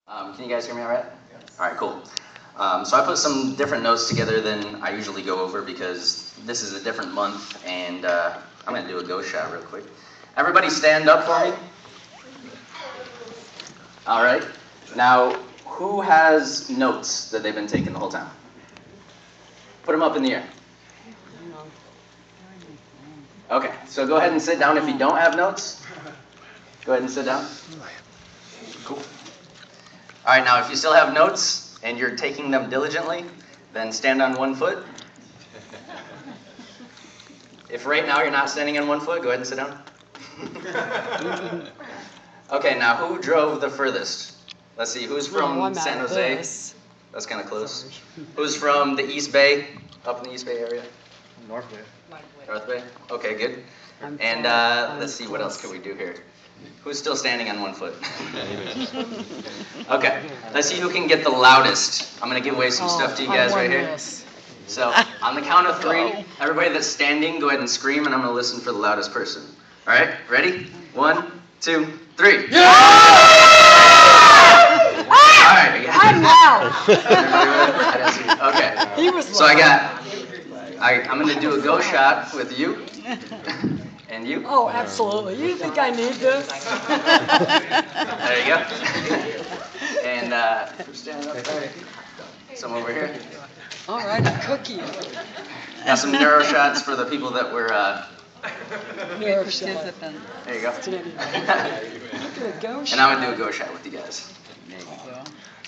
Can you guys hear me all right? All right, cool. So I put some different notes together than I usually go over because this is a different month, and I'm going to do a ghost shot real quick. Everybody stand up for me. All right. Now, who has notes that they've been taking the whole time? Put them up in the air. Okay, so go ahead and sit down if you don't have notes. Go ahead and sit down. Cool. All right, now if you still have notes and you're taking them diligently, then stand on one foot. If right now you're not standing on one foot, go ahead and sit down. Okay, now who drove the furthest? Let's see, who's from San Jose? That's kind of close. Who's from the East Bay, up in the East Bay area? North Bay. North Bay? Okay, good. And let's see, what else can we do here? Who's still standing on one foot? Okay, let's see who can get the loudest. I'm going to give away some stuff to you guys right here. So, on the count of three, everybody that's standing, go ahead and scream, and I'm going to listen for the loudest person. All right, ready? 1, 2, 3. Yeah! All right. I'm loud. Okay. He was so I'm going to do a ghost shot with you. And you? Oh, absolutely. You think I need this? There you go. And stand up there. Some over here. All right, a cookie. Got some neuro shots for the people that were. Neuro shot. There you go. Go and I'm gonna do a ghost shot with you guys. There you go.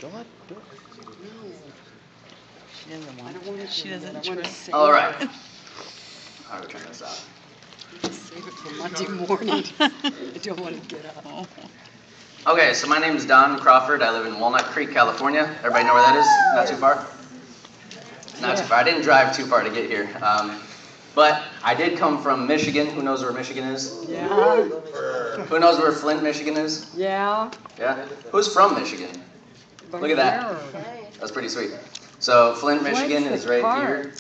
Go ahead. Do it. She doesn't trust. All right. How do we turn this off? Save it for Monday morning. I don't want to get up. Okay, so my name is Don Crawford. I live in Walnut Creek, California. Everybody know where that is? Not too far? Not too far. I didn't drive too far to get here. But I did come from Michigan. Who knows where Michigan is? Yeah. Who knows where Flint, Michigan is? Yeah. Yeah? Who's from Michigan? Look at that. That's pretty sweet. So Flint, Michigan is right here.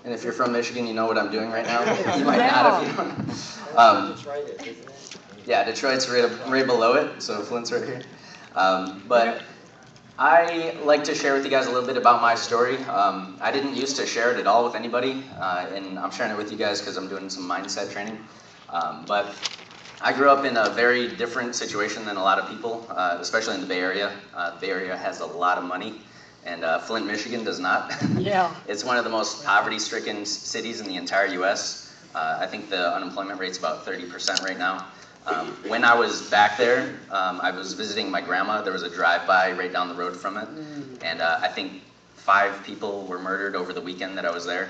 And if you're from Michigan, you know what I'm doing right now. You might not if you don't. Yeah, Detroit's right below it, so Flint's right here. But I like to share with you guys a little bit about my story. I didn't used to share it at all with anybody, and I'm sharing it with you guys because I'm doing some mindset training. But I grew up in a very different situation than a lot of people, especially in the Bay Area. The Bay Area has a lot of money. And Flint, Michigan does not. Yeah. It's one of the most poverty-stricken cities in the entire U.S. I think the unemployment rate's about 30% right now. When I was back there, I was visiting my grandma. There was a drive-by right down the road from it. And I think 5 people were murdered over the weekend that I was there.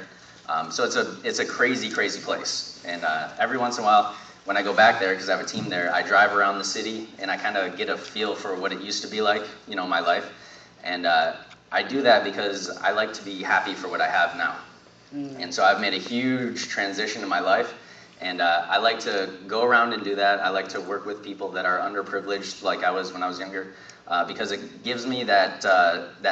So it's a crazy, crazy place. And every once in a while, when I go back there, because I have a team there, I drive around the city and I kind of get a feel for what it used to be like, you know, my life. And I do that because I like to be happy for what I have now. And so I've made a huge transition in my life, and I like to go around and do that. I like to work with people that are underprivileged like I was when I was younger, because it gives me that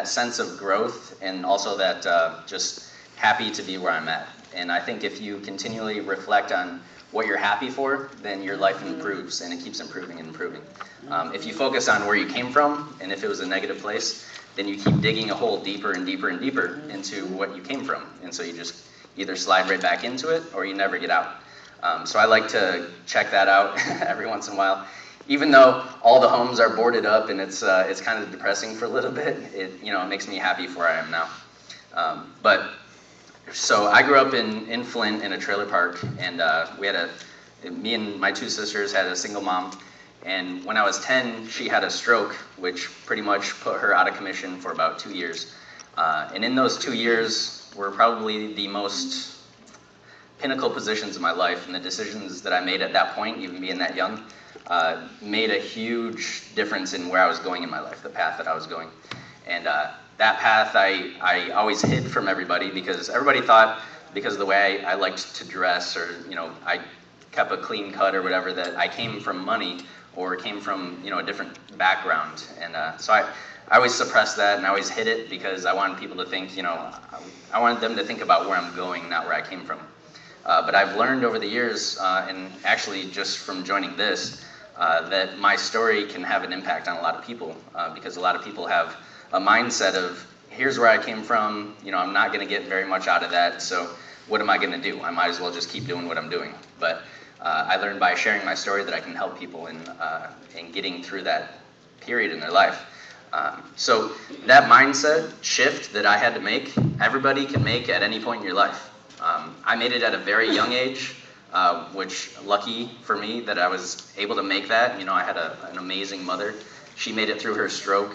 sense of growth and also that just happy to be where I'm at. And I think if you continually reflect on what you're happy for, then your life improves, and it keeps improving and improving. If you focus on where you came from, and if it was a negative place, then you keep digging a hole deeper and deeper and deeper into what you came from. And so you just either slide right back into it or you never get out. So I like to check that out every once in a while. Even though all the homes are boarded up and it's kind of depressing for a little bit, it makes me happy for where I am now. So I grew up in Flint in a trailer park, and me and my 2 sisters had a single mom. And when I was 10, she had a stroke, which pretty much put her out of commission for about 2 years. And in those 2 years were probably the most pinnacle positions of my life, and the decisions that I made at that point, even being that young, made a huge difference in where I was going in my life, the path that I was going. And that path I always hid from everybody because everybody thought, because of the way I liked to dress, or I kept a clean cut or whatever, that I came from money or came from a different background. And so I always suppressed that, and I always hid it because I wanted people to think, I wanted them to think about where I'm going, not where I came from. But I've learned over the years, and actually just from joining this, that my story can have an impact on a lot of people, because a lot of people have a mindset of, here's where I came from, I'm not going to get very much out of that, so what am I going to do? I might as well just keep doing what I'm doing. But I learned by sharing my story that I can help people in getting through that period in their life. So that mindset shift that I had to make, everybody can make at any point in your life. I made it at a very young age, which lucky for me that I was able to make that. I had an amazing mother. She made it through her stroke.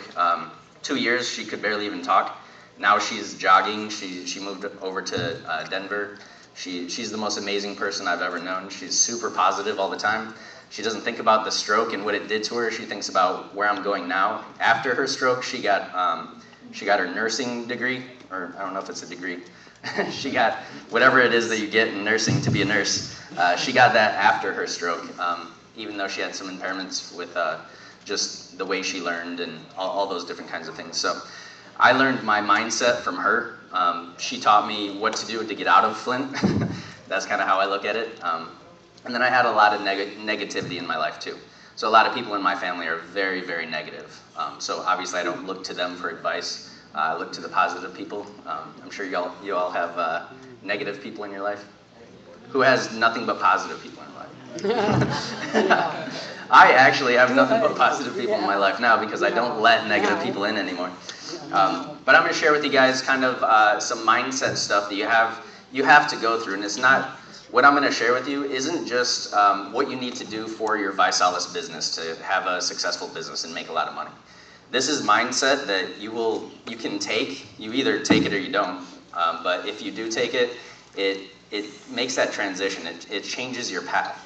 2 years, she could barely even talk. Now she's jogging. She moved over to Denver. She's the most amazing person I've ever known. She's super positive all the time. She doesn't think about the stroke and what it did to her. She thinks about where I'm going now. After her stroke, she got her nursing degree, or I don't know if it's a degree. She got whatever it is that you get in nursing to be a nurse. She got that after her stroke, even though she had some impairments with just the way she learned and all those different kinds of things. So I learned my mindset from her. She taught me what to do to get out of Flint. That's kind of how I look at it. And then I had a lot of negativity in my life too. So a lot of people in my family are very, very negative. So obviously I don't look to them for advice. I look to the positive people. I'm sure you all have negative people in your life. Who has nothing but positive people in their life? I actually have nothing but positive people in my life now because I don't let negative people in anymore. But I'm going to share with you guys kind of some mindset stuff that you have to go through. And it's not, what I'm going to share with you isn't just what you need to do for your ViSolace business to have a successful business and make a lot of money. This is mindset that you can take. You either take it or you don't. But if you do take it, it makes that transition. It changes your path.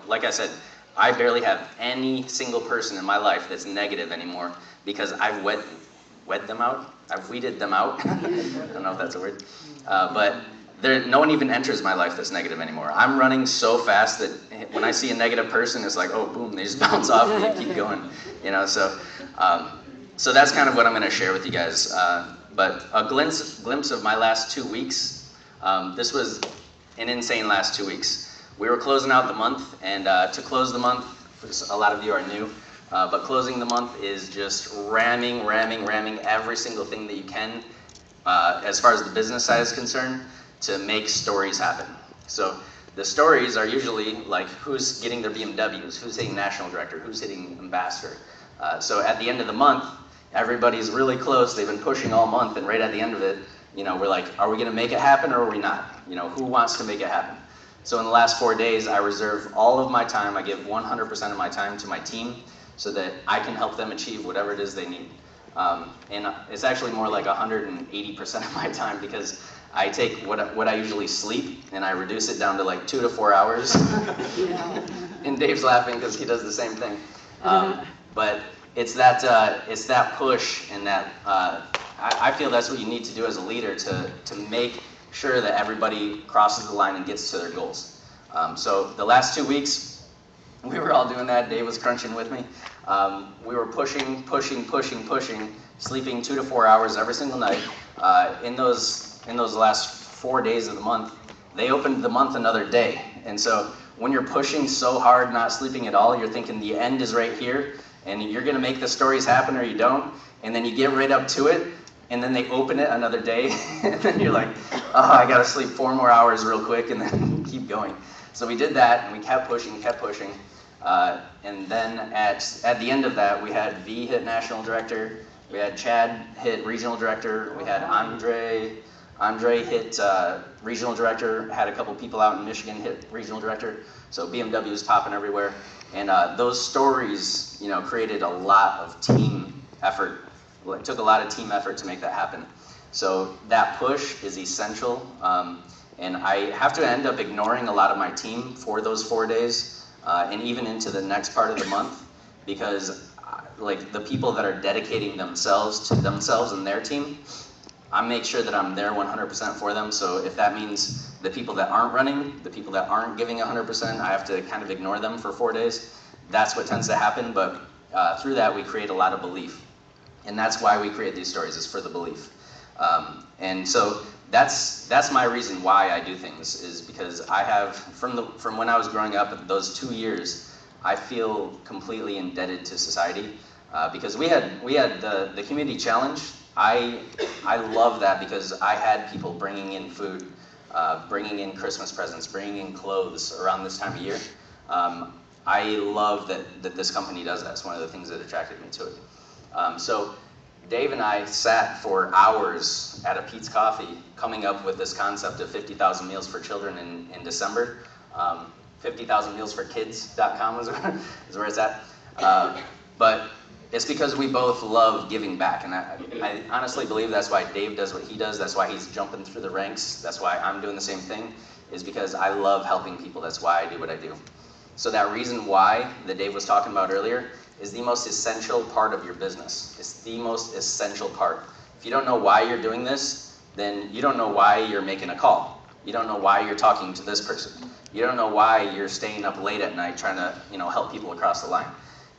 Like I said, I barely have any single person in my life that's negative anymore because I've weeded them out. I don't know if that's a word. But no one even enters my life that's negative anymore. I'm running so fast that when I see a negative person, it's like, oh, boom, they just bounce off and they keep going. So that's kind of what I'm going to share with you guys. But a glimpse of my last 2 weeks. This was an insane last 2 weeks. We were closing out the month, and to close the month, a lot of you are new, but closing the month is just ramming every single thing that you can, as far as the business side is concerned, to make stories happen. So the stories are usually like who's getting their BMWs, who's hitting national director, who's hitting ambassador. So at the end of the month, everybody's really close. They've been pushing all month, and right at the end of it, we're like, are we going to make it happen or are we not? Who wants to make it happen? So in the last 4 days, I reserve all of my time. I give 100% of my time to my team so that I can help them achieve whatever it is they need. And it's actually more like 180% of my time because I take what I usually sleep and I reduce it down to like 2 to 4 hours. And Dave's laughing because he does the same thing. But it's that push and that I feel that's what you need to do as a leader to make sure that everybody crosses the line and gets to their goals. So the last 2 weeks, we were all doing that. Dave was crunching with me. We were pushing, sleeping 2 to 4 hours every single night. In those last 4 days of the month, they opened the month another day. And so when you're pushing so hard, not sleeping at all, you're thinking the end is right here, and you're going to make the stories happen or you don't. And then you get right up to it, and then they open it another day, and then you're like, oh, I got to sleep 4 more hours real quick, and then keep going. So we did that, and we kept pushing. And then at the end of that, we had V hit national director, we had Chad hit regional director, we had Andre hit regional director, had a couple people out in Michigan hit regional director, so BMW was popping everywhere. And those stories, created a lot of team effort. It took a lot of team effort to make that happen. So that push is essential. And I have to end up ignoring a lot of my team for those 4 days and even into the next part of the month because like the people that are dedicating themselves to themselves and their team, I make sure that I'm there 100% for them. So if that means the people that aren't running, the people that aren't giving 100%, I have to kind of ignore them for 4 days. That's what tends to happen. But through that, we create a lot of belief. And that's why we create these stories, is for the belief. And so that's my reason why I do things, is because I have, from when I was growing up, those 2 years, I feel completely indebted to society because we had the community challenge. I love that because I had people bringing in food, bringing in Christmas presents, bringing in clothes around this time of year. I love that this company does that. It's one of the things that attracted me to it. So Dave and I sat for hours at a Pete's Coffee coming up with this concept of 50,000 meals for children in December. 50,000mealsforkids.com is where it's at. But it's because we both love giving back, and I honestly believe that's why Dave does what he does. That's why he's jumping through the ranks. That's why I'm doing the same thing, is because I love helping people. That's why I do what I do. So that reason why that Dave was talking about earlier is the most essential part of your business. It's the most essential part. If you don't know why you're doing this, then you don't know why you're making a call. You don't know why you're talking to this person. You don't know why you're staying up late at night trying to, help people across the line.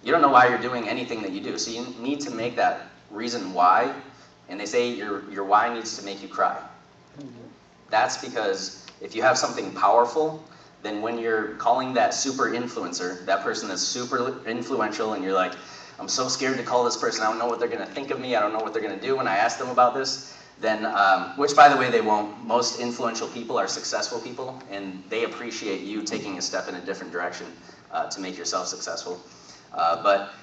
You don't know why you're doing anything that you do. So you need to make that reason why, and they say your why needs to make you cry. That's because if you have something powerful, then when you're calling that super influencer, that person that's super influential, and you're like, I'm so scared to call this person, I don't know what they're gonna think of me, I don't know what they're gonna do when I ask them about this, then, which by the way they won't, most influential people are successful people, and they appreciate you taking a step in a different direction to make yourself successful. But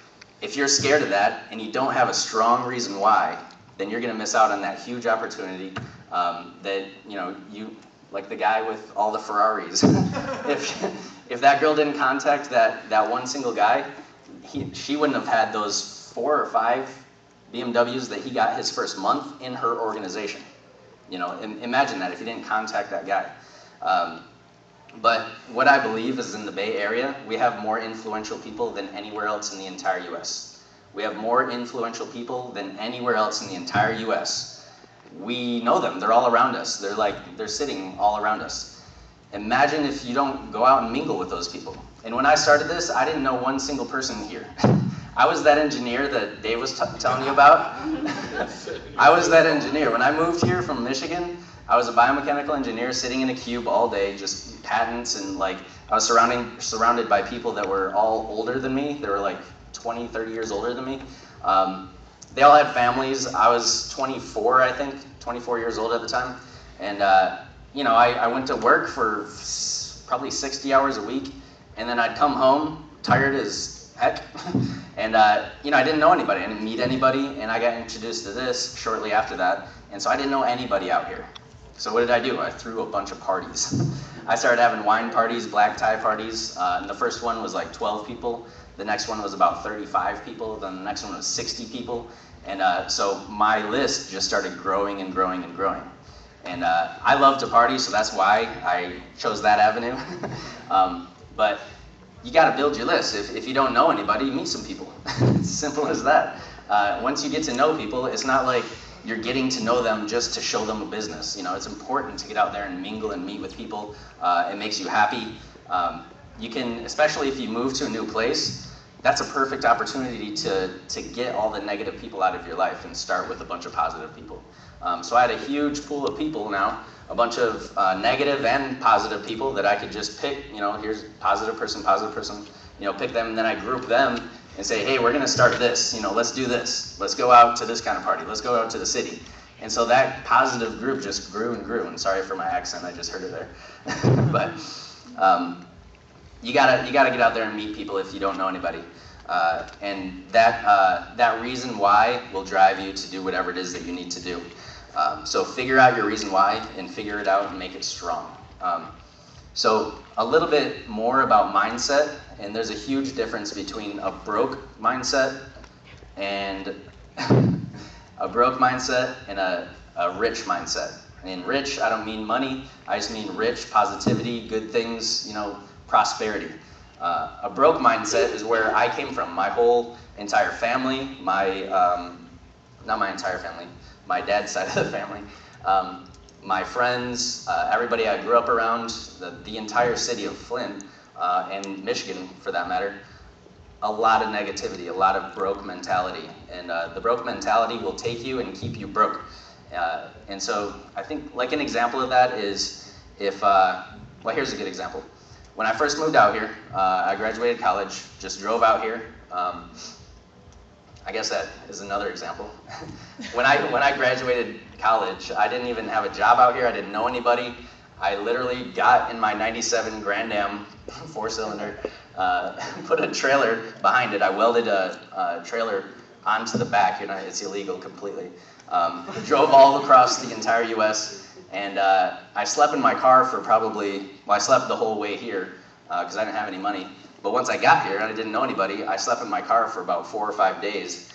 if you're scared of that, and you don't have a strong reason why, then you're gonna miss out on that huge opportunity that, you, like the guy with all the Ferraris. if that girl didn't contact that one single guy, she wouldn't have had those 4 or 5 BMWs that he got his first month in her organization. Imagine that if you didn't contact that guy. But what I believe is in the Bay Area, we have more influential people than anywhere else in the entire US. We have more influential people than anywhere else in the entire US. We know them, they're all around us. They're sitting all around us. Imagine if you don't go out and mingle with those people. And when I started this, I didn't know one single person here. I was that engineer that Dave was telling you about. I was that engineer. When I moved here from Michigan, I was a biomechanical engineer sitting in a cube all day, just patents, and I was surrounded by people that were all older than me. They were 20, 30 years older than me. They all had families. I was 24, I think, 24 years old at the time. And, I went to work for probably 60 hours a week, and then I'd come home tired as heck. And, I didn't know anybody. I didn't meet anybody, and I got introduced to this shortly after that. And so I didn't know anybody out here. So what did I do? I threw a bunch of parties. I started having wine parties, black tie parties. And the first one was 12 people. The next one was about 35 people. Then the next one was 60 people. And so my list just started growing and growing and growing. And I love to party, so that's why I chose that avenue. But you got to build your list. If you don't know anybody, meet some people. It's simple as that. Once you get to know people, it's not like you're getting to know them just to show them a business. It's important to get out there and mingle and meet with people. It makes you happy. You can, especially if you move to a new place, that's a perfect opportunity to get all the negative people out of your life and start with a bunch of positive people. So I had a huge pool of people now, a bunch of negative and positive people that I could just pick, here's positive person, pick them, and then I group them and say, hey, we're gonna start this, let's do this. Let's go out to this kind of party. Let's go out to the city. And so that positive group just grew and grew. And sorry for my accent, I just heard it there. But you gotta get out there and meet people if you don't know anybody. And that reason why will drive you to do whatever it is that you need to do. So figure out your reason why and figure it out and make it strong. So a little bit more about mindset, and there's a huge difference between a broke mindset and a rich mindset. And rich, I don't mean money, I just mean rich, positivity, good things, prosperity. A broke mindset is where I came from. My whole entire family, not my entire family, my dad's side of the family, my friends, everybody I grew up around, the entire city of Flint, and Michigan for that matter, a lot of negativity, a lot of broke mentality. And the broke mentality will take you and keep you broke. And so I think an example of that is if, well, here's a good example. when I first moved out here, I graduated college, just drove out here. I guess that is another example. when I graduated college, I didn't even have a job out here. I didn't know anybody. I literally got in my 97 Grand Am 4-cylinder, put a trailer behind it. I welded a trailer onto the back. It's illegal completely. Drove all across the entire U.S. and I slept in my car for I slept the whole way here because I didn't have any money. But once I got here and I didn't know anybody, I slept in my car for about 4 or 5 days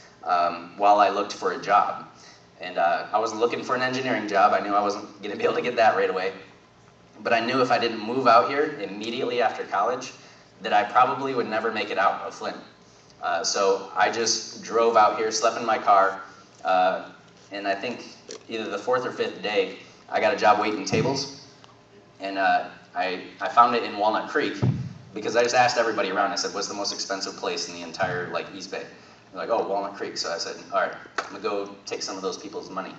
while I looked for a job. And I wasn't looking for an engineering job. I knew I wasn't going to be able to get that right away. But I knew if I didn't move out here immediately after college, that I probably would never make it out of Flint. So I just drove out here, slept in my car, and I think either the 4th or 5th day, I got a job waiting tables. And I found it in Walnut Creek because I just asked everybody around. I said, what's the most expensive place in the entire East Bay? They're like, oh, Walnut Creek. So I said, all right, I'm going to go take some of those people's money.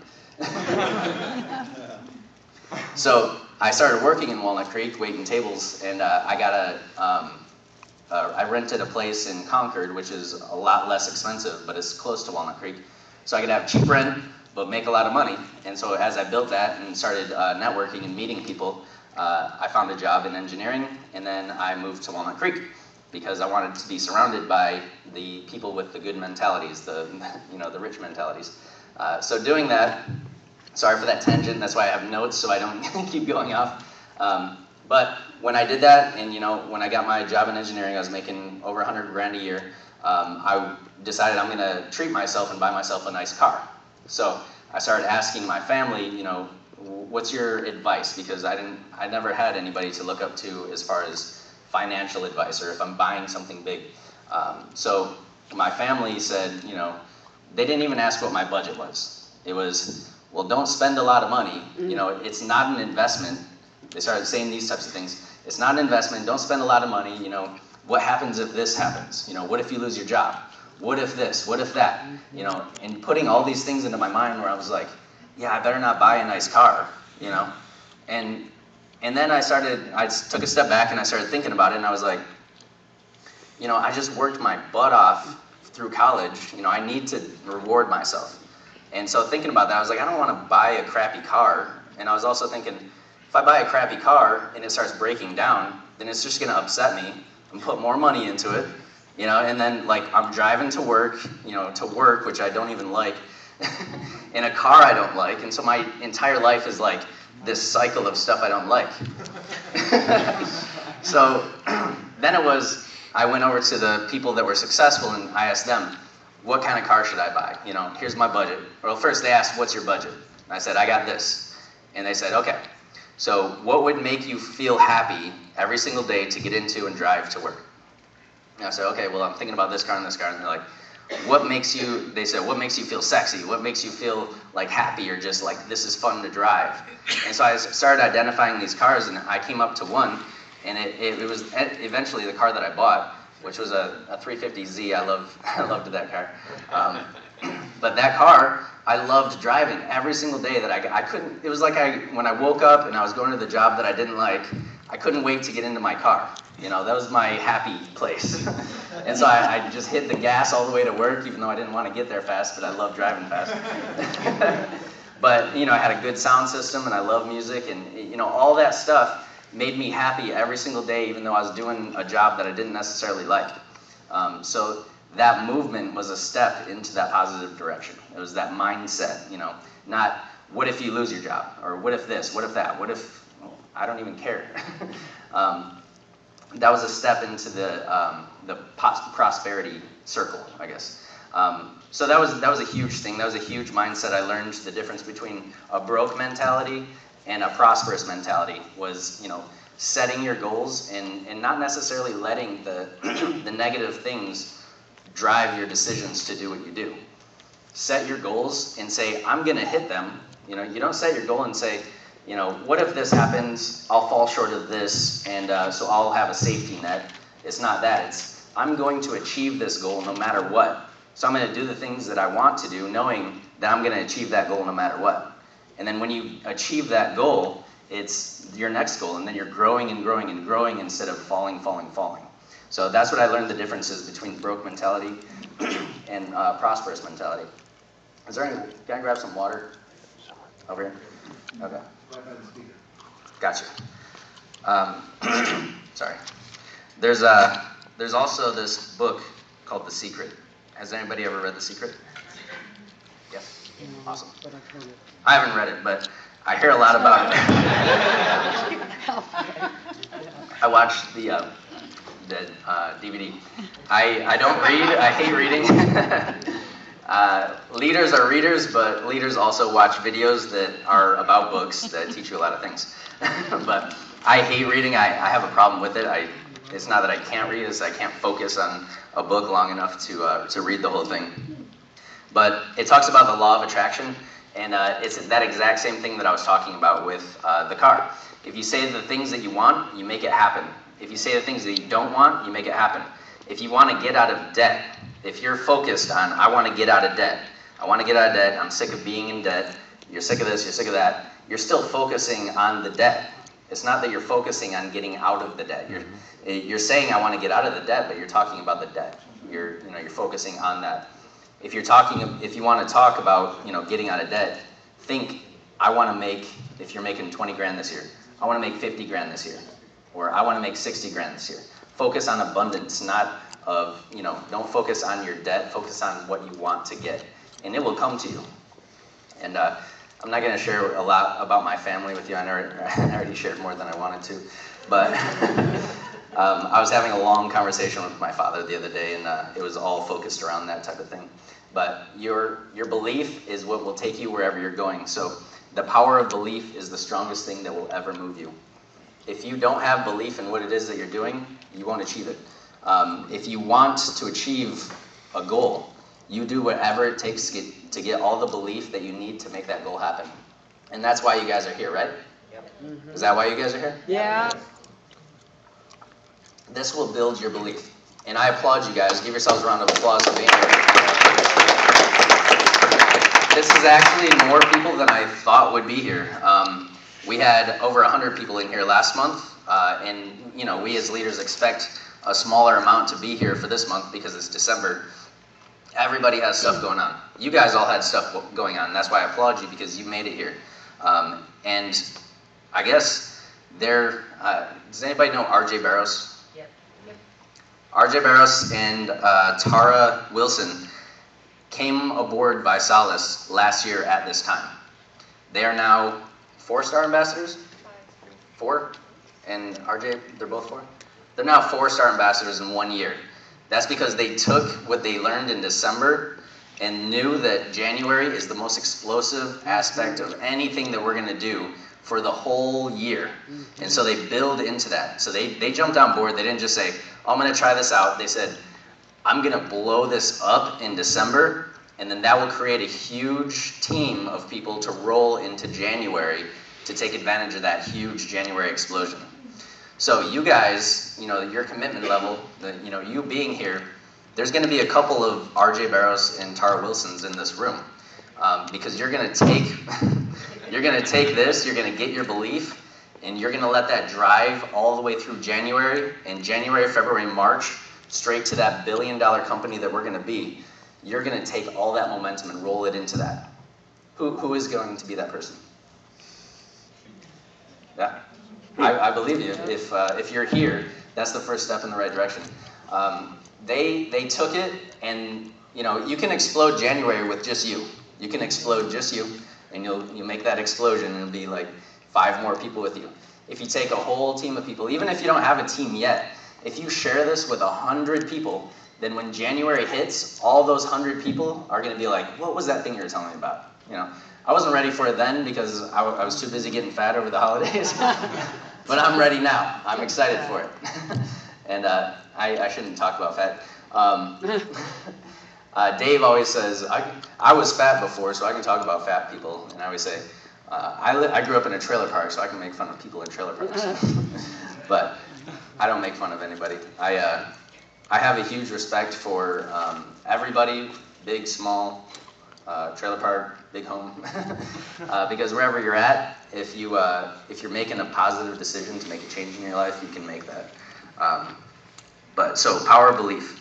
So I started working in Walnut Creek, waiting tables, and I rented a place in Concord, which is a lot less expensive, but it's close to Walnut Creek. So I could have cheap rent, but make a lot of money. And so as I built that and started networking and meeting people, I found a job in engineering, and then I moved to Walnut Creek because I wanted to be surrounded by the people with the good mentalities, the rich mentalities. So doing that, sorry for that tangent, that's why I have notes so I don't keep going off. But when I did that, and when I got my job in engineering, I was making over 100 grand a year. I decided I'm gonna treat myself and buy myself a nice car. So I started asking my family, what's your advice? Because I never had anybody to look up to as far as financial advice or if I'm buying something big. So my family said, they didn't even ask what my budget was. It was, well, don't spend a lot of money. It's not an investment. They started saying these types of things. It's not an investment. Don't spend a lot of money. What happens if this happens? What if you lose your job? What if this? What if that? And putting all these things into my mind where I was like, yeah, I better not buy a nice car, And then I took a step back and I started thinking about it, and I was like, I just worked my butt off through college. I need to reward myself. And so thinking about that, I was like, I don't want to buy a crappy car. And I was also thinking, if I buy a crappy car and it starts breaking down, then it's just going to upset me and put more money into it, and then I'm driving to work, which I don't even like, in a car I don't like. And so my entire life is like this cycle of stuff I don't like. So then I went over to the people that were successful and I asked them, what kind of car should I buy? Here's my budget. Well, first they asked, what's your budget? And I said, I got this. And they said, okay, so what would make you feel happy every single day to get into and drive to work? And I said, okay, well, I'm thinking about this car and this car. And they're like, they said, what makes you feel sexy? What makes you feel happy or just this is fun to drive? And so I started identifying these cars and I came up to one, and it was eventually the car that I bought, which was a 350Z. I loved that car. But that car, I loved driving every single day that I couldn't, it was like when I woke up and I was going to the job that I didn't like, I couldn't wait to get into my car. That was my happy place. And so I just hit the gas all the way to work, even though I didn't want to get there fast, but I love driving fast. But, I had a good sound system and I love music, and, all that stuff made me happy every single day, even though I was doing a job that I didn't necessarily like. So that movement was a step into that positive direction. It was that mindset, not what if you lose your job, or what if this, what if that, what if, I don't even care. That was a step into the prosperity circle, I guess. So that was a huge thing. That was a huge mindset. I learned the difference between a broke mentality and a prosperous mentality was, setting your goals and not necessarily letting the the negative things drive your decisions to do what you do. Set your goals and say, I'm going to hit them. You don't set your goal and say, what if this happens? I'll fall short of this, and so I'll have a safety net. It's not that. It's, I'm going to achieve this goal no matter what. So I'm going to do the things that I want to do, knowing that I'm going to achieve that goal no matter what. And then when you achieve that goal, it's your next goal, and then you're growing and growing and growing instead of falling. So that's what I learned the differences between broke mentality and prosperous mentality. Is there any, can I grab some water over here? Okay. Gotcha. Sorry. There's also this book called The Secret. Has anybody ever read The Secret? Yeah. Awesome. I haven't read it, but I hear a lot about it. I watched the DVD. I don't read. I hate reading. Leaders are readers, but leaders also watch videos that are about books that teach you a lot of things. But I hate reading. I have a problem with it. It's not that I can't read, it's I can't focus on a book long enough to read the whole thing. But it talks about the law of attraction, and it's that exact same thing that I was talking about with the car. If you say the things that you want, you make it happen. If you say the things that you don't want, you make it happen. If you want to get out of debt, if you're focused on, I want to get out of debt, I want to get out of debt, I'm sick of being in debt, you're sick of this, you're sick of that, you're still focusing on the debt. It's not that you're focusing on getting out of the debt. You're saying I want to get out of the debt, but you're talking about the debt. You're focusing on that. If you want to talk about getting out of debt, think I want to make, if you're making 20 grand this year, I want to make 50 grand this year, or I want to make 60 grand this year. Focus on abundance, not of, don't focus on your debt, focus on what you want to get, and it will come to you. And I'm not going to share a lot about my family with you. I already shared more than I wanted to, but I was having a long conversation with my father the other day, and it was all focused around that type of thing. But your belief is what will take you wherever you're going. So the power of belief is the strongest thing that will ever move you. If you don't have belief in what it is that you're doing, you won't achieve it. If you want to achieve a goal, you do whatever it takes to get all the belief that you need to make that goal happen. And that's why you guys are here, right? Yep. Is that why you guys are here? Yeah. This will build your belief. And I applaud you guys. Give yourselves a round of applause for being here. This is actually more people than I thought would be here. We had over 100 people in here last month, and we as leaders expect a smaller amount to be here for this month because it's December. Everybody has stuff going on. You guys all had stuff going on. That's why I applaud you, because you made it here. And I guess does anybody know R.J. Barros? Yep. R.J. Barros and Tara Wilson came aboard by Solace last year at this time. They are now 4-star ambassadors? 4? And RJ, they're both 4? They're now 4-star ambassadors in 1 year. That's because they took what they learned in December and knew that January is the most explosive aspect of anything that we're going to do for the whole year. And so they build into that. So they jumped on board. They didn't just say, oh, I'm going to try this out. They said, I'm going to blow this up in December, and then that will create a huge team of people to roll into January to take advantage of that huge January explosion. So you guys, your commitment level, you being here, there's going to be a couple of R.J. Barros and Tara Wilsons in this room, because you're going to take this, you're going to get your belief, and you're going to let that drive all the way through January, and January, February, March, straight to that billion-dollar company that we're going to be. You're going to take all that momentum and roll it into that. Who is going to be that person? Yeah, I believe you. If you're here, that's the first step in the right direction. They took it, and you can explode January with just you. You can explode just you, and you'll make that explosion, and it'll be like 5 more people with you. If you take a whole team of people, even if you don't have a team yet, if you share this with 100 people, then when January hits, all those 100 people are going to be like, what was that thing you were telling me about? I wasn't ready for it then because I was too busy getting fat over the holidays. But I'm ready now. I'm excited for it. And I shouldn't talk about fat. Dave always says, I was fat before, so I can talk about fat people. And I always say, I grew up in a trailer park, so I can make fun of people in trailer parks. But I don't make fun of anybody. I have a huge respect for everybody, big, small, trailer park, big home. Because wherever you're at, if you're making a positive decision to make a change in your life, you can make that. So power of belief.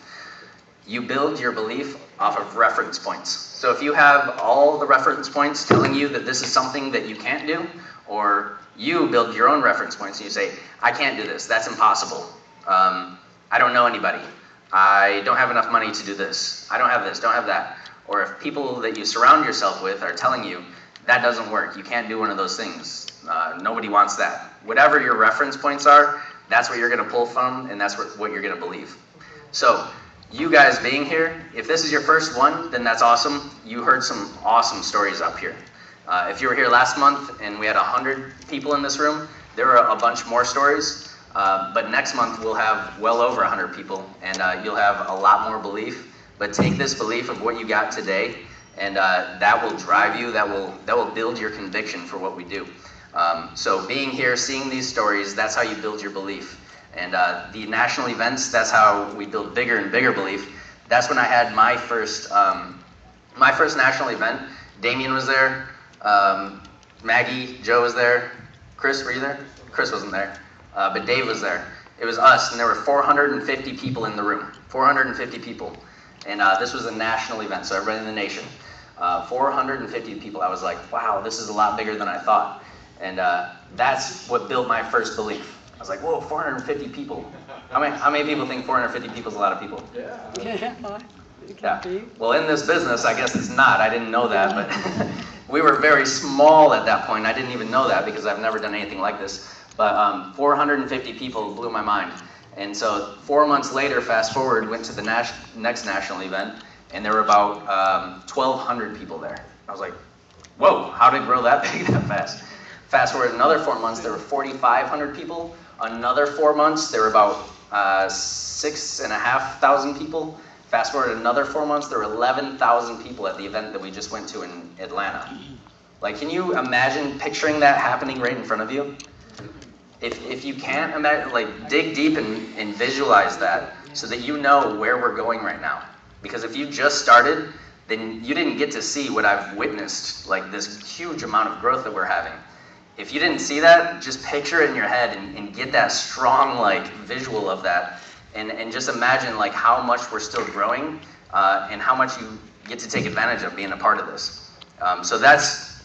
You build your belief off of reference points. So if you have all the reference points telling you that this is something that you can't do, or you build your own reference points and you say, I can't do this, that's impossible. I don't know anybody. I don't have enough money to do this. I don't have this, don't have that. Or if people that you surround yourself with are telling you, that doesn't work, you can't do one of those things. Nobody wants that. Whatever your reference points are, that's what you're gonna pull from, and that's what you're gonna believe. So, you guys being here, if this is your first one, then that's awesome. You heard some awesome stories up here. If you were here last month and we had 100 people in this room, there were a bunch more stories. But next month we'll have well over 100 people, and you'll have a lot more belief. But take this belief of what you got today, and that will drive you, that will build your conviction for what we do. So being here, seeing these stories, that's how you build your belief. And the national events, that's how we build bigger and bigger belief. That's when I had my first national event. Damien was there, Maggie, Joe was there. Chris, were you there? Chris wasn't there, but Dave was there. It was us, and there were 450 people in the room, 450 people. And this was a national event, so everybody in the nation. 450 people, I was like, wow, this is a lot bigger than I thought. And that's what built my first belief. I was like, whoa, 450 people. How many people think 450 people is a lot of people? Yeah. Yeah. Well, in this business, I guess it's not. I didn't know that, but we were very small at that point. I didn't even know that because I've never done anything like this. But 450 people blew my mind. And so 4 months later, fast forward, went to the next national event, and there were about 1,200 people there. I was like, whoa, how did it grow that big that fast? Fast forward another 4 months, there were 4,500 people. Another 4 months, there were about 6,500 people. Fast forward another 4 months, there were 11,000 people at the event that we just went to in Atlanta. Like, can you imagine picturing that happening right in front of you? If you can't imagine, like, dig deep and visualize that so that you know where we're going right now. Because if you just started, then you didn't get to see what I've witnessed, like this huge amount of growth that we're having. If you didn't see that, just picture it in your head and get that strong, like, visual of that. And just imagine, like, how much we're still growing and how much you get to take advantage of being a part of this. So that's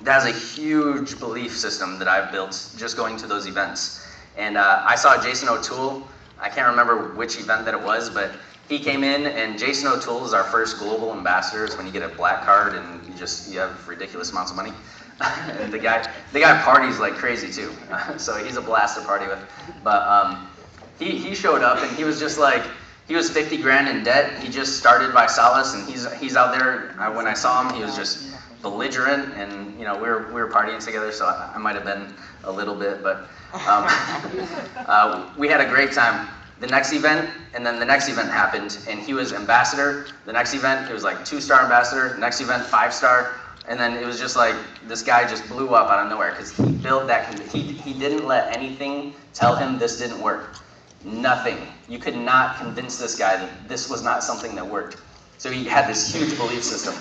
a huge belief system that I've built just going to those events. And I saw Jason O'Toole. I can't remember which event that it was, but he came in, and Jason O'Toole is our first global ambassador. It's when you get a black card and you have ridiculous amounts of money. And the guy parties like crazy too. So he's a blast to party with. But he showed up, and he was just like, he was 50 grand in debt. He just started by Solace, and he's out there. When I saw him, he was just belligerent, and you know, we were partying together, so I might have been a little bit, but we had a great time. The next event, and then the next event happened, and he was ambassador. The next event, he was like 2-star ambassador. Next event, 5-star, and then it was just like this guy just blew up out of nowhere because he built that. He didn't let anything tell him this didn't work. Nothing. You could not convince this guy that this was not something that worked. So he had this huge belief system.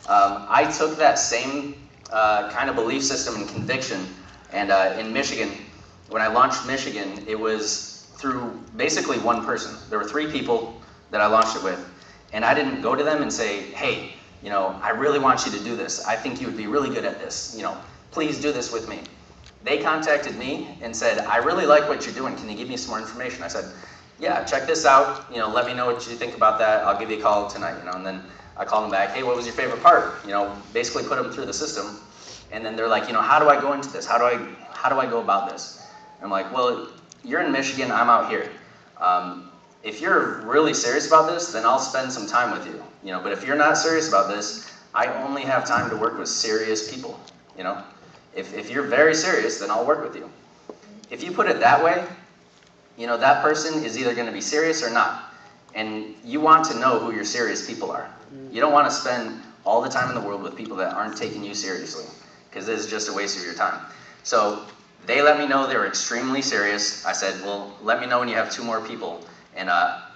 I took that same kind of belief system and conviction, and in Michigan, when I launched Michigan, it was through basically one person. There were 3 people that I launched it with, and I didn't go to them and say, hey, you know, I really want you to do this. I think you would be really good at this. You know, please do this with me. They contacted me and said, I really like what you're doing. Can you give me some more information? I said, yeah, check this out. You know, let me know what you think about that. I'll give you a call tonight. You know, and then I called them back. Hey, what was your favorite part? You know, basically put them through the system. And then they're like, you know, how do I go into this? How do I go about this? I'm like, well, you're in Michigan. I'm out here. If you're really serious about this, then I'll spend some time with you. You know, but if you're not serious about this, I only have time to work with serious people. You know, if you're very serious, then I'll work with you. If you put it that way, you know, that person is either going to be serious or not. And you want to know who your serious people are. You don't want to spend all the time in the world with people that aren't taking you seriously, because it's just a waste of your time. So they let me know they were extremely serious. I said, well, let me know when you have 2 more people, and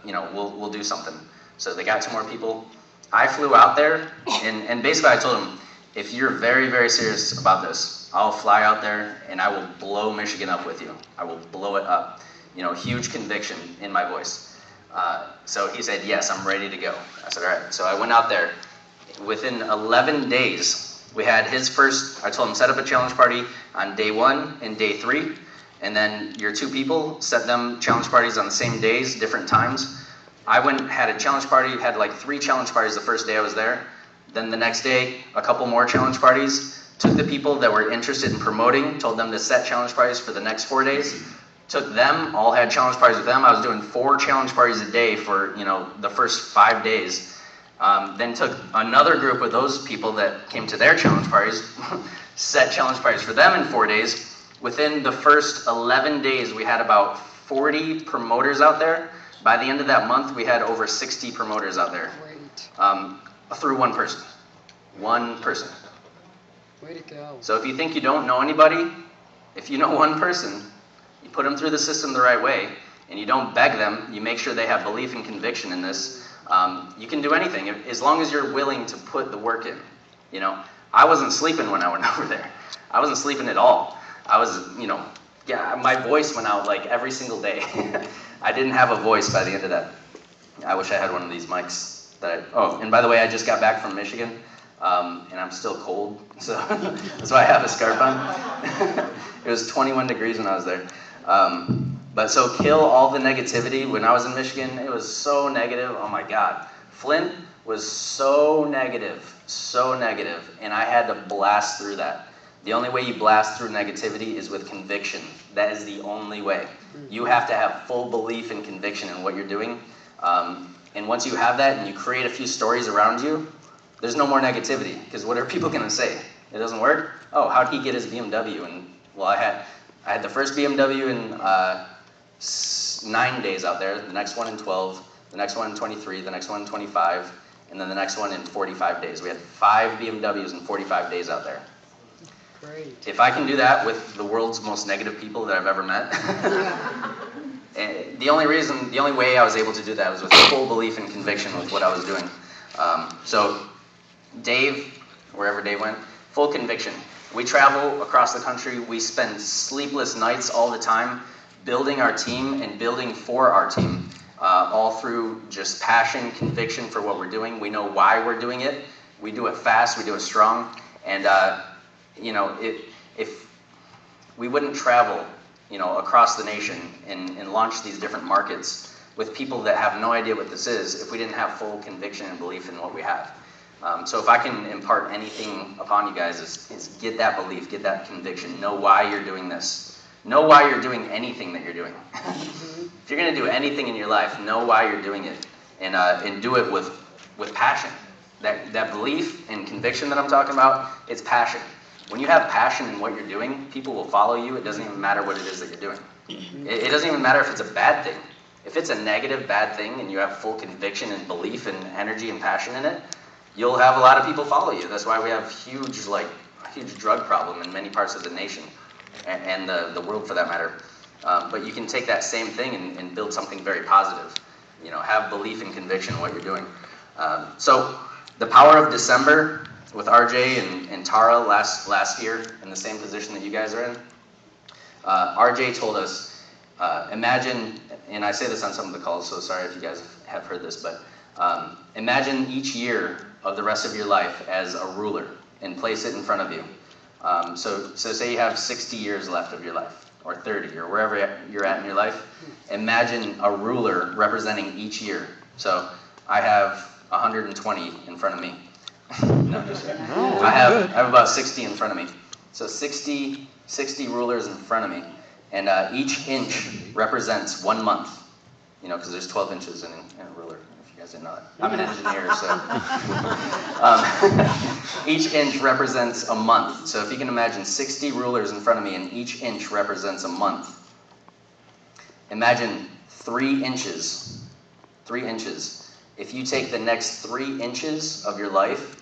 you know, we'll do something. So they got 2 more people, I flew out there, and basically I told him, if you're very, very serious about this, I'll fly out there and I will blow Michigan up with you. I will blow it up. You know, huge conviction in my voice. So he said, yes, I'm ready to go. I said, all right. So I went out there. Within 11 days, we had his first, I told him, set up a challenge party on day 1 and day 3. And then your 2 people, set them challenge parties on the same days, different times. I went and had a challenge party, had like 3 challenge parties the first day I was there. Then the next day, a couple more challenge parties. Took the people that were interested in promoting, told them to set challenge parties for the next 4 days. Took them, all had challenge parties with them. I was doing 4 challenge parties a day for, you know, the first 5 days. Then took another group of those people that came to their challenge parties, set challenge parties for them in 4 days. Within the first 11 days, we had about 40 promoters out there. By the end of that month, we had over 60 promoters out there. Great. Through one person. One person. Way to go. So if you think you don't know anybody, if you know one person, you put them through the system the right way, and you don't beg them, you make sure they have belief and conviction in this, you can do anything, as long as you're willing to put the work in. You know, I wasn't sleeping when I went over there. I wasn't sleeping at all. I was, you know, yeah, my voice went out like every single day. I didn't have a voice by the end of that. I wish I had one of these mics. Oh, and by the way, I just got back from Michigan, and I'm still cold, so that's why I have a scarf on. It was 21 degrees when I was there. But so kill all the negativity. When I was in Michigan, it was so negative. Oh my God. Flint was so negative, and I had to blast through that. The only way you blast through negativity is with conviction. That is the only way. You have to have full belief and conviction in what you're doing. And once you have that and you create a few stories around you, there's no more negativity. Because what are people going to say? It doesn't work? Oh, how'd he get his BMW? And well, I had the first BMW in 9 days out there, the next one in 12, the next one in 23, the next one in 25, and then the next one in 45 days. We had 5 BMWs in 45 days out there. Great. If I can do that with the world's most negative people that I've ever met, the only way I was able to do that was with full belief and conviction with what I was doing. So Dave, wherever Dave went, full conviction. We travel across the country. We spend sleepless nights all the time building our team and building for our team, all through just passion, conviction for what we're doing. We know why we're doing it. We do it fast. We do it strong. And you know, if we wouldn't travel, you know, across the nation and launch these different markets with people that have no idea what this is, if we didn't have full conviction and belief in what we have. So if I can impart anything upon you guys is get that belief, get that conviction, know why you're doing this. Know why you're doing anything that you're doing. If you're going to do anything in your life, know why you're doing it, and do it with passion. That belief and conviction that I'm talking about, it's passion. When you have passion in what you're doing, people will follow you. It doesn't even matter what it is that you're doing. It doesn't even matter if it's a bad thing. If it's a negative, bad thing, and you have full conviction and belief and energy and passion in it, you'll have a lot of people follow you. That's why we have a huge drug problem in many parts of the nation, and the world for that matter. But you can take that same thing and build something very positive. You know, have belief and conviction in what you're doing. So the power of December with RJ and Tara last year in the same position that you guys are in. RJ told us, imagine, and I say this on some of the calls, so sorry if you guys have heard this, but imagine each year of the rest of your life as a ruler and place it in front of you. So say you have 60 years left of your life, or 30, or wherever you're at in your life. Imagine a ruler representing each year. So I have 120 in front of me. No, just kidding. I have about 60 in front of me. So 60 rulers in front of me. And each inch represents 1 month. You know, because there's 12 inches in a ruler, if you guys didn't know that. I'm an engineer, so. Each inch represents a month. So if you can imagine 60 rulers in front of me and each inch represents a month. Imagine 3 inches. 3 inches. If you take the next 3 inches of your life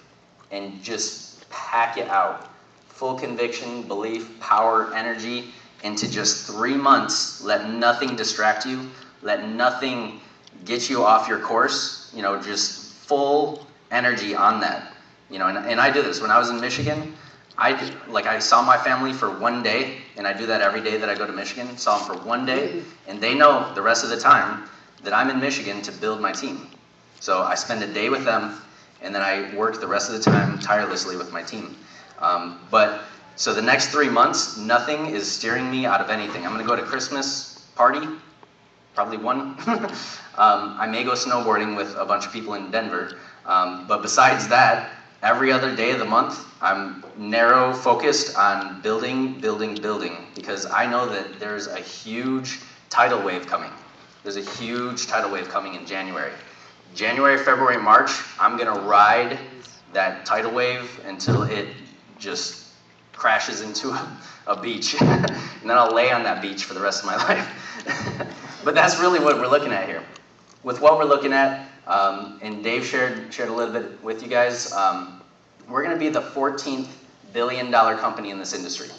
and just pack it out, full conviction, belief, power, energy, into just 3 months, let nothing distract you, let nothing get you off your course, you know, just full energy on that. You know, and I did this when I was in Michigan. I saw my family for one day, and I do that every day that I go to Michigan. Saw them for one day, and they know the rest of the time that I'm in Michigan to build my team. So I spend a day with them, and then I work the rest of the time tirelessly with my team. So the next 3 months, nothing is steering me out of anything. I'm going to go to Christmas party, probably one. I may go snowboarding with a bunch of people in Denver. But besides that, every other day of the month, I'm narrow focused on building, because I know that there's a huge tidal wave coming. There's a huge tidal wave coming in January. January, February, March, I'm gonna ride that tidal wave until it just crashes into a beach. And then I'll lay on that beach for the rest of my life. But that's really what we're looking at here. With what we're looking at, and Dave shared a little bit with you guys, we're going to be the 14th billion dollar company in this industry.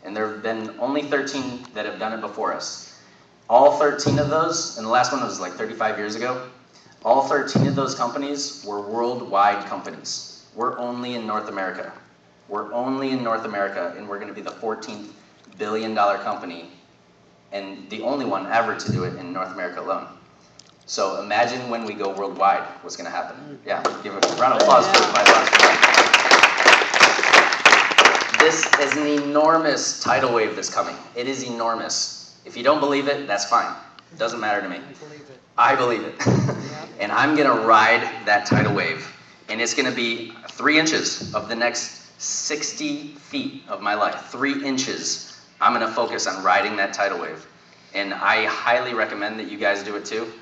And there have been only 13 that have done it before us. All 13 of those, and the last one was like 35 years ago, all 13 of those companies were worldwide companies. We're only in North America. We're only in North America, and we're going to be the 14th billion dollar company, and the only one ever to do it in North America alone. So imagine when we go worldwide, what's going to happen. Yeah, give a round of applause for my last. This is an enormous tidal wave that's coming. It is enormous. If you don't believe it, that's fine. It doesn't matter to me. I believe it. And I'm going to ride that tidal wave. And it's going to be 3 inches of the next 60 feet of my life. 3 inches. I'm going to focus on riding that tidal wave. And I highly recommend that you guys do it too.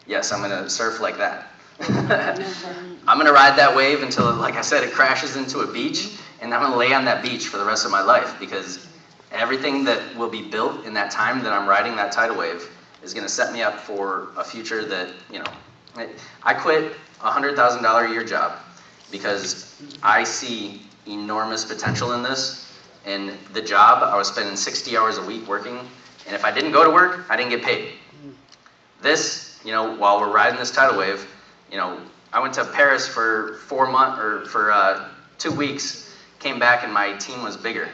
Yes, I'm going to surf like that. I'm going to ride that wave until, like I said, it crashes into a beach, and I'm going to lay on that beach for the rest of my life, because everything that will be built in that time that I'm riding that tidal wave is going to set me up for a future that, you know, I quit a $100,000 a year job because I see enormous potential in this. And the job, I was spending 60 hours a week working, and if I didn't go to work, I didn't get paid. This, you know, while we're riding this tidal wave, you know, I went to Paris for 2 weeks, came back, and my team was bigger.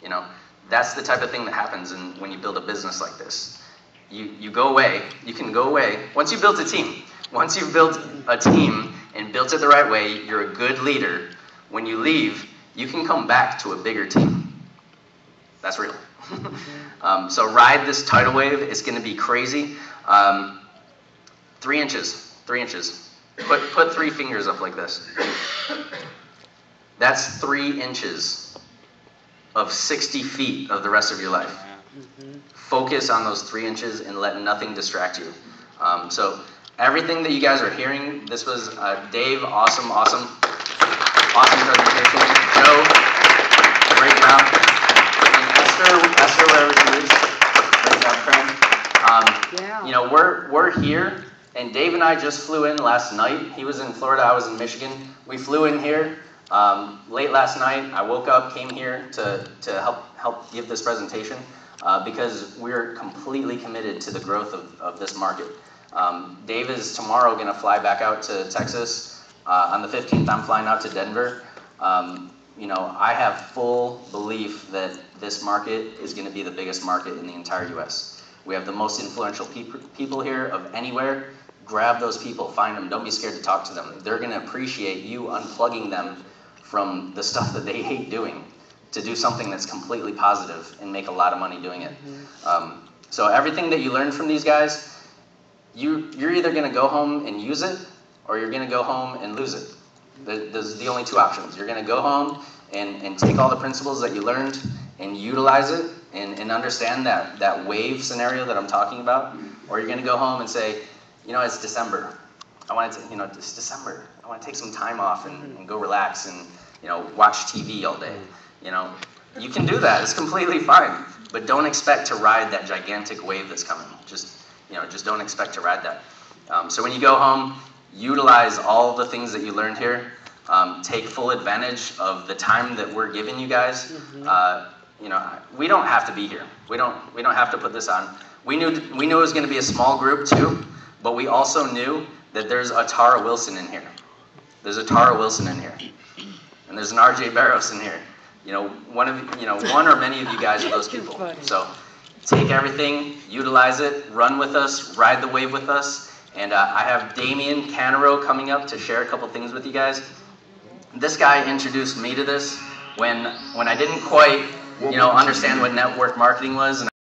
You know, that's the type of thing that happens when you build a business like this. You go away, you can go away. Once you build a team, once you've built a team and built it the right way, you're a good leader. When you leave, you can come back to a bigger team. That's real. So ride this tidal wave. It's going to be crazy. 3 inches. 3 inches. Put 3 fingers up like this. That's 3 inches of 60 feet of the rest of your life. Focus on those 3 inches and let nothing distract you. So everything that you guys are hearing, this was Dave, awesome presentation. Joe, great job. And Esther, wherever she is, great job, friend. You know, we're here, and Dave and I just flew in last night. He was in Florida, I was in Michigan. We flew in here late last night. I woke up, came here to help give this presentation because we're completely committed to the growth of this market. Dave is tomorrow going to fly back out to Texas. On the 15th, I'm flying out to Denver. You know, I have full belief that this market is going to be the biggest market in the entire U.S. We have the most influential people here of anywhere. Grab those people, find them. Don't be scared to talk to them. They're going to appreciate you unplugging them from the stuff that they hate doing to do something that's completely positive and make a lot of money doing it. So everything that you learn from these guys, you're either going to go home and use it, or you're going to go home and lose it. Those are the only 2 options. You're going to go home and take all the principles that you learned and utilize it and understand that wave scenario that I'm talking about, or you're going to go home and say, you know, it's December. It's December. I want to take some time off and go relax and, you know, watch TV all day. You know, you can do that. It's completely fine. But don't expect to ride that gigantic wave that's coming. Just don't expect to ride that. So when you go home, utilize all the things that you learned here. Take full advantage of the time that we're giving you guys. You know, we don't have to be here. We don't have to put this on. We knew it was going to be a small group too, but we also knew that there's a Tara Wilson in here. There's a Tara Wilson in here, and there's an RJ Barros in here. One or many of you guys are those people. So take everything, utilize it, run with us, ride the wave with us. And I have Damian Canaro coming up to share a couple things with you guys. This guy introduced me to this when I didn't quite, understand what network marketing was. And